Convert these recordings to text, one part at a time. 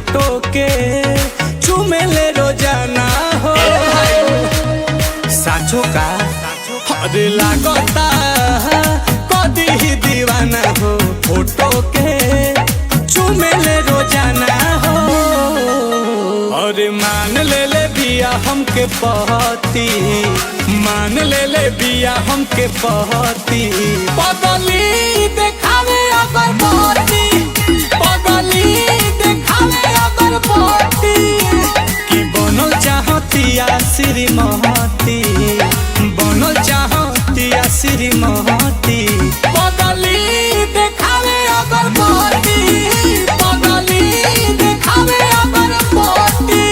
Photo के चुमेले रोजाना हो। साचो का अरे लागता कदी ही दीवाना हो, फोटो के चुमेले रोजाना हो। अरे मान ले बिया हमके पहती, मान ले बिया हमके पहती। पगली देखावे अगर पहती, पगली देखावे अगर पहती। कि बनल चाहतिया श्रीमती, बनल चाहतिया श्रीमती। पगली देखावे अगर पहती, पगली देखावे अगर पहती।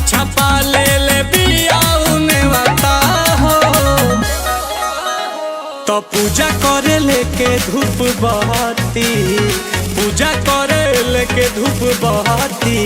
छपा ले बिया उने बता हो। तो पूजा करे लेके धूप बहती, पूजा करे लेके धूप बहती।